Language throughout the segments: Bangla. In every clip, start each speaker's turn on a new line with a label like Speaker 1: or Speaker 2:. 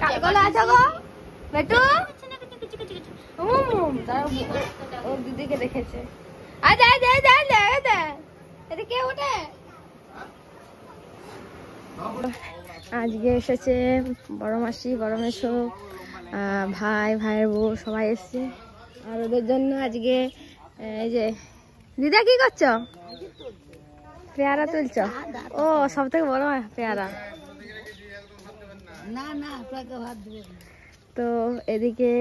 Speaker 1: কালগলা আছো গো বেটু ও দিদিকে দেখেছে আজ আজ আজ আজ এটা কে ওঠে আজকে এসেছে বড় মাসি বড় মেসো ভাই ভাইয়ের বউ সবাই এসছে আর ওদের জন্য আজকে এই যে দিদা কি করছো পেয়ারা তুলছো ও সব থেকে বড় পেয়ারা তো এদিকে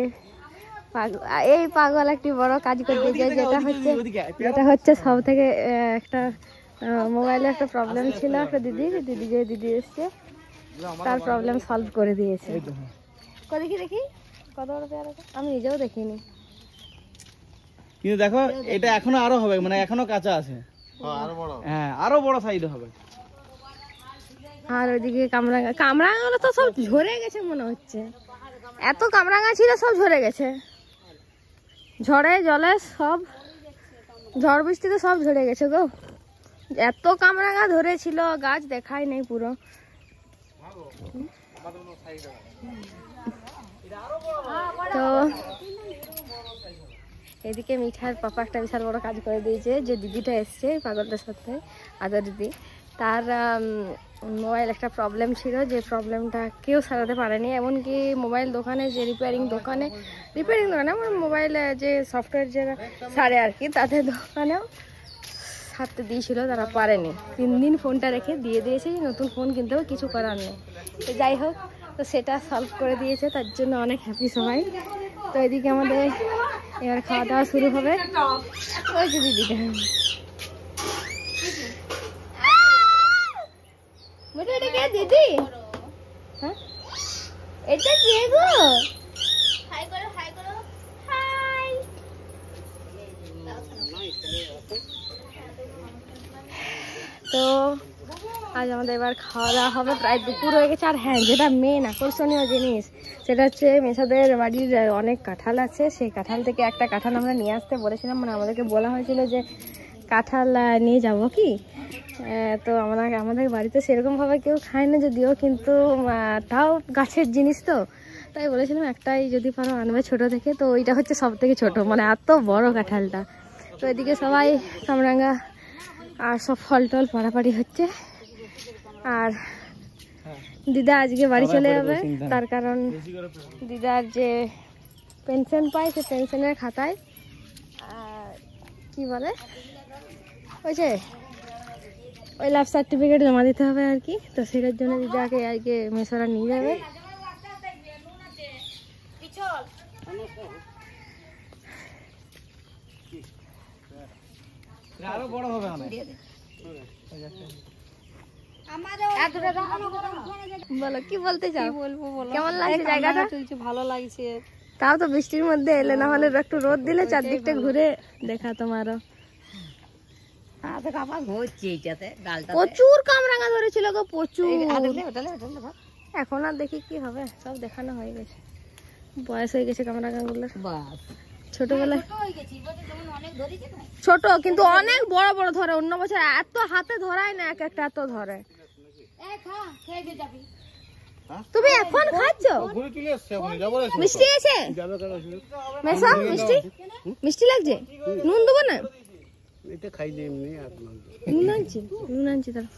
Speaker 1: এই পাগল একটি বড় কাজ করতে যায় যেটা হচ্ছে সব থেকে একটা মোবাইলে একটা প্রবলেম ছিল একটা দিদি এসছে তার প্রবলেম সলভ করে দিয়েছে দেখি দেখি কত বড় পেয়ারা আমি নিজেও দেখিনি
Speaker 2: কিন্তু দেখো এটা এখনো আরো হবে মানে এখনো কাঁচা আছে হ্যাঁ আরো বড় সাইজ হবে
Speaker 1: আর ওইদিকে কামরাঙাগুলো তো সব ঝরে গেছে মনে হচ্ছে এত কামরাঙা ছিল সব ঝরে গেছে ঝড়ে জলে সব ঝড় বৃষ্টিতে সব ঝরে গেছে গো এত কামরাঙা ধরেছিল গাছ দেখাই নেই পুরো তো এদিকে মিঠার পাপা একটা বিশাল বড় কাজ করে দিয়েছে যে দিদিটা এসছে পাগলটার সাথে আদর দিদি তার মোবাইল একটা প্রবলেম ছিল যে প্রবলেমটা কেউ সারাতে পারেনি এমনকি মোবাইল দোকানে যে রিপেয়ারিং দোকানে আমার মোবাইলে যে সফটওয়্যার যারা সারে আর কি তাদের দোকানেও সারতে দিয়েছিল তারা পারেনি 3 দিন ফোনটা রেখে দিয়ে দিয়েছে নতুন ফোন কিনতেও কিছু করার নেই তো যাই হোক তো সেটা সলভ করে দিয়েছে তার জন্য অনেক হ্যাপি সবাই তো এদিকে আমাদের এবার খাওয়া দাওয়া শুরু হবে ওই যে দিদিটা এটা কে দিদি হ্যাঁ এটা কে গো হাই করো হাই তো আজ আমাদের এবার খাওয়া দাওয়া হবে প্রায় দুপুর হয়ে গেছে আর হ্যাঁ যেটা মেন আকর্ষণীয় জিনিস সেটা হচ্ছে মেসাদের বাড়ির অনেক কাঁঠাল আছে সেই কাঁঠাল থেকে একটা কাঁঠাল আমরা নিয়ে আসতে বলেছিলাম মানে আমাদেরকে বলা হয়েছিল যে কাঁঠাল নিয়ে যাব কি তো আমাদের বাড়িতে সেরকমভাবে কেউ খায় না যদিও কিন্তু তাও গাছের জিনিস তো তাই বলেছিলাম একটাই যদি পারো আনবে ছোট থেকে তো ওইটা হচ্ছে সব থেকে ছোট মানে এত বড় কাঁঠালটা তো এদিকে সবাই কামরাঙ্গা আর সব ফল টল পাড়াপাড়ি হচ্ছে আর দিদা আজকে বাড়ি চলে যাবে তার কারণ দিদার যে পেনশন পায় সে পেনশনের খাতায় কি বলে ওই লাভ সার্টিফিকেট জমা দিতে হবে আর কি তো সেটার জন্য দিদাকে আজকে মেসোরা নিয়ে যাবে
Speaker 2: আরো বড় হবে
Speaker 1: বলো কি বলতে চাও কেমন লাগছে জায়গাটা
Speaker 3: ভালো লাগছে
Speaker 1: তাও তো বৃষ্টির মধ্যে এলে না হলে একটু রোদ দিলে চারদিকটা ঘুরে দেখা তোমারও প্রচুর কামরাঙা ধরেছিল গো প্রচুর এখন আর দেখি কি হবে সব দেখানো হয়ে গেছে বয়স হয়ে গেছে কামরাঙা গুলোর ছোটবেলায় ছোট কিন্তু অনেক বড় বড় ধরে অন্য বছর এত হাতে ধরায় না এক একটা এত ধরে তুমি এখন খাচ্ছ মিষ্টি আছে মেসা মিষ্টি মিষ্টি লাগছে নুন দেবো না নুন আনছি তাহলে